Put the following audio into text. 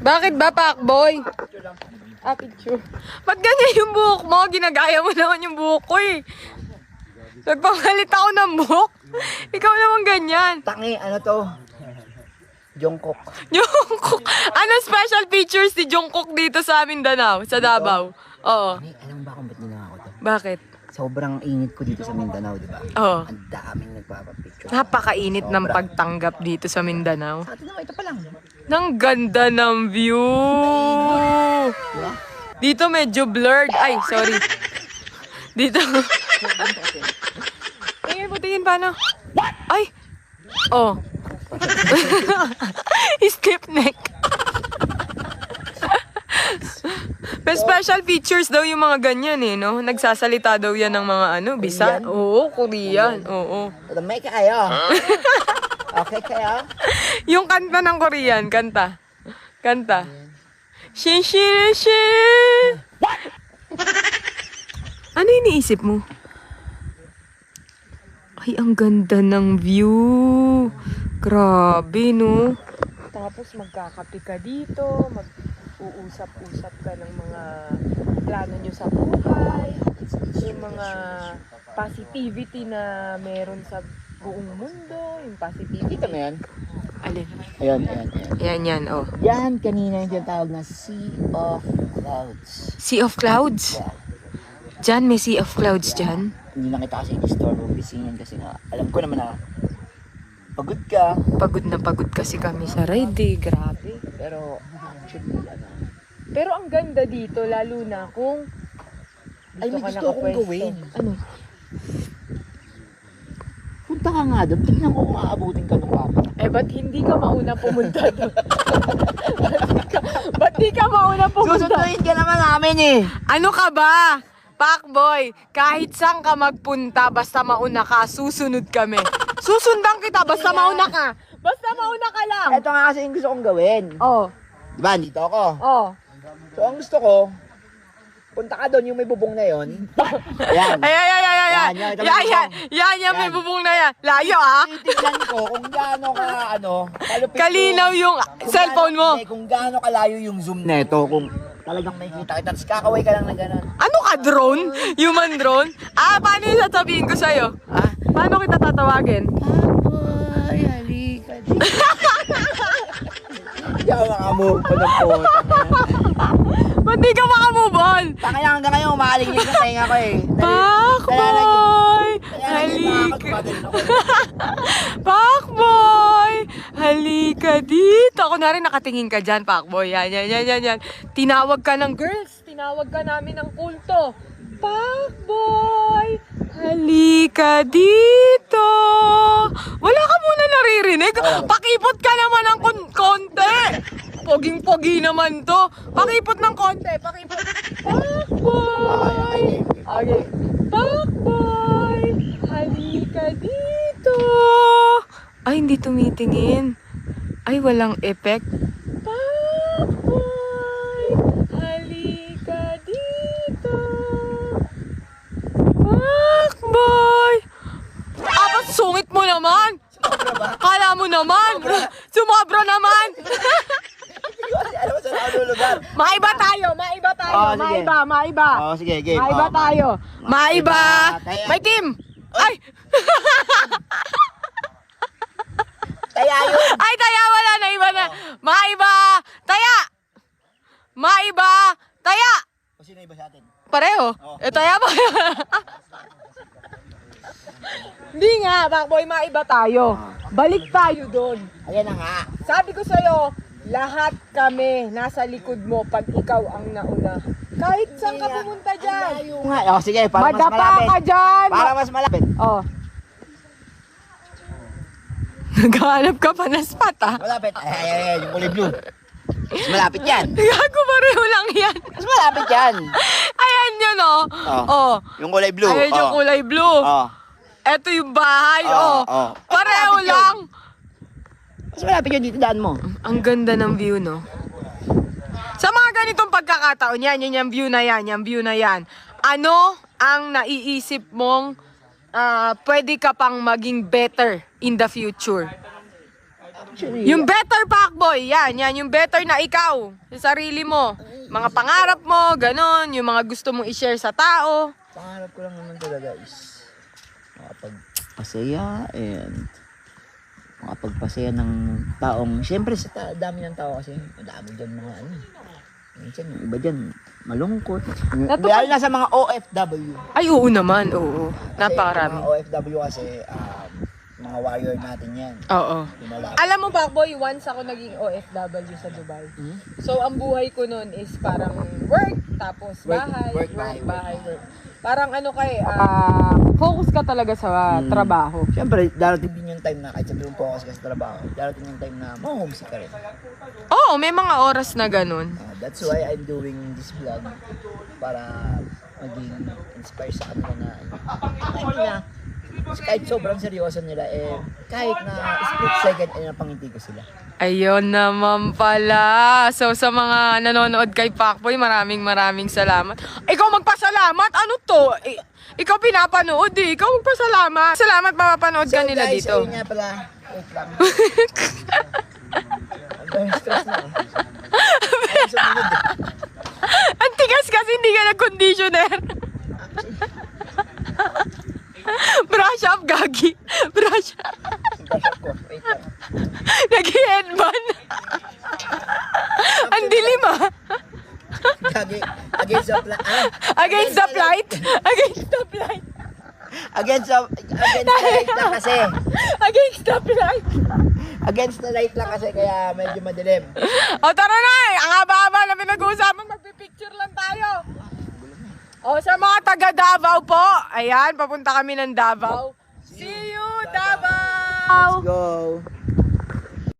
Bakit ba, Pakboy? Picture. Ba't ganyan yung buhok mo? Ginagaya mo naman yung buhok ko eh. Nagpamalit ako ng buhok. Ikaw naman ganyan. Tangi, ano to? Jungkook. Jungkook. Anong special features ni Jungkook dito sa Mindanao? Sa Davao? Oo. Tangi, alam mo ba kung ba't ginawa ko to? Bakit? Sobrang init ko dito sa Mindanao, di ba? Oo. Ang daming nagpapapicture. Napakainit ng pagtanggap dito sa Mindanao. Sa atin naman, ito pa lang. Nang ganda ng view. Diba? Dito medyo blurred. Ay, sorry. Dito. Tingin paano? Ay! Oh. Stiff neck. May special features daw yung mga ganyan eh, no? Nagsasalita daw yan ng mga ano, Bisa? Oo, Korean. Oo. May kayo. Okay kayo? Yung kanta ng Korean, kanta. Shin shin shin. What? Ano iniisip mo? Ay, ang ganda ng view. Grabe, no? Tapos magkakape ka dito, mag-uusap-usap ka ng mga plano nyo sa buhay, yung mga positivity na meron sa buong mundo, yung positivity. Kita mo yan? Alin? Ayan. Yan, oh. Yan, kanina yung tinatawag na Sea of Clouds. Sea of Clouds? Yeah. Diyan, may Sea of Clouds dyan. Hindi na kita kasi in-store o bisingin kasi nga, alam ko naman na pagod ka. Pagod na pagod kasi kami sa ride, eh. Grabe. Pero actually, Pero ang ganda dito, lalo na kung ay, may gusto akong gawin. Ano? Punta ka nga doon, tignan ko kung aabutin ka ng papa. Eh, ba't hindi ka mauna pumunta doon? ba't di ka mauna pumunta? Susunduin ka naman namin eh. Ano ka ba? Pakboy, kahit saan ka magpunta, basta mauna ka, susunod kami. Susundan kita, basta mauna ka. Basta mauna ka lang. Ito nga kasi yung gusto kong gawin. Oh, Diba, dito ako. oh. So, ang gusto ko, punta ka doon yung may bubong na yon. Ayan. Yan, may bubong na yan. Layo, ah. Titignan ko kung gaano ka, kalupit Kalinaw yung cellphone mo. Kung gaano kalayo yung zoom neto, kung talagang makikita kita, tapos kakaway ka lang na gano'n. Ano ka, drone? Human drone? Paano yung sasabihin ko sa'yo? Ha? Paano kita tatawagin? Papoy, halika dito. Hindi ako makamove pa ng po. Ba't di ka makamove on? Taka yan hanggang ngayon, umahaling niya sa tenga ko eh. Pakboy! Halika. Pakboy! Halika dito. Ako na rin nakatingin ka dyan, Pakboy. Yan. Tinawag ka ng girls. Tinawag ka namin ng kulto. Pakboy! Halika dito. Wala ka muna naririnig. Pakipot ka naman ng konti. Poging-pogi naman to. Pakipot ng konti. Pakipot. Pakboy! Okay. Pakboy! Halika dito. Ay, hindi tumitingin. Ay, walang effect. Pakboy! Halika dito. Pakboy! Apat, sungit mo naman. Kala mo naman. Sumobra naman. Alam mo saan ako lugar? Maiba tayo. Oh, sige. Maiba. Oh, sige, game. Maiba tayo. Maiba. May team. Ay! Kaya yun. Ay, taya, wala na, iba na. Maiba. Taya. Maiba. Taya. O sino iba sa atin? Pareho. Taya ba? Hindi nga, Pakboy, maiba tayo. Balik tayo doon. Ayan na nga. Sabi ko sa'yo, lahat kami nasa likod mo pag ikaw ang nauna. Kahit saan ka pumunta dyan. Layo nga. O sige, para mas Madapa malapit. ka dyan. Para mas malapit. Oh. Naghahanap ka pa na spot, ah. Malapit. Ay, yung kulay blue. Mas malapit yan. Gago, pareho lang yan. Mas malapit yan. Ayan yun, oh. Oh. Yung kulay blue. Ayan yung kulay blue. Oh. Eto yung bahay, Oh, oh. oh. Pareho Malapit yun. lang. Mas malapit yun dito, daan mo. Ang ganda ng view, no? Sa mga ganitong pagkakataon, yan yung view na yan, yung view na yan. Ano ang naiisip mong pwede ka pang maging better in the future? Actually, Yung better Pacboy, yan, yung better na ikaw, sa sarili mo. Mga pangarap mo, ganon, yung mga gusto mong i-share sa tao. pangarap ko lang naman talaga is makapagpasaya and makapagpasaya ng taong, siyempre sa dami ng tao kasi madami dyan mga ano. Minsan yung iba dyan malungkot. Lalo na sa mga OFW. Ay, oo naman, oo. Kasi Napakarami. mga OFW kasi mga warrior natin yan. Oo. Lumalaban. Alam mo, Pacboy, once ako naging OFW sa Dubai. So, ang buhay ko nun is parang work, tapos bahay, Work, work. Parang ano focus ka talaga sa trabaho. Siyempre, darating din yung time na kahit sabi mong focus ka sa trabaho, darating yung time na ma-homesick ka rin. Oo, may mga oras na ganun. That's why I'm doing this vlog para maging inspire sa kanila na kahit sobrang seryoso nila kahit na split second ay napangiti ko sila. Ayun naman pala. So, sa mga nanonood kay Pacboy, maraming salamat. Ikaw magpasalamat? Ano to? Ikaw pinapanood eh. Ikaw magpasalamat. Salamat, mapapanood ka nila guys, dito. ayun nga pala. Wait lang. Ang stress na. Ay, sumunod eh. Ang tigas kasi hindi ka nag-conditioner. Brush up, Gagi. Brush up. Bashak ko. Wait lang. Nag-headband. Ang dilim ah. Against the light. Against the light. Against the light. Against the light lang kasi. Against the light. Against the light lang kasi kaya medyo madilim. O tara na eh. Ang haba-haba na pinag-uusapan. Magpipicture lang tayo. O sa mga taga Davao po. Ayan, papunta kami ng Davao. See you, Davao! Let's go.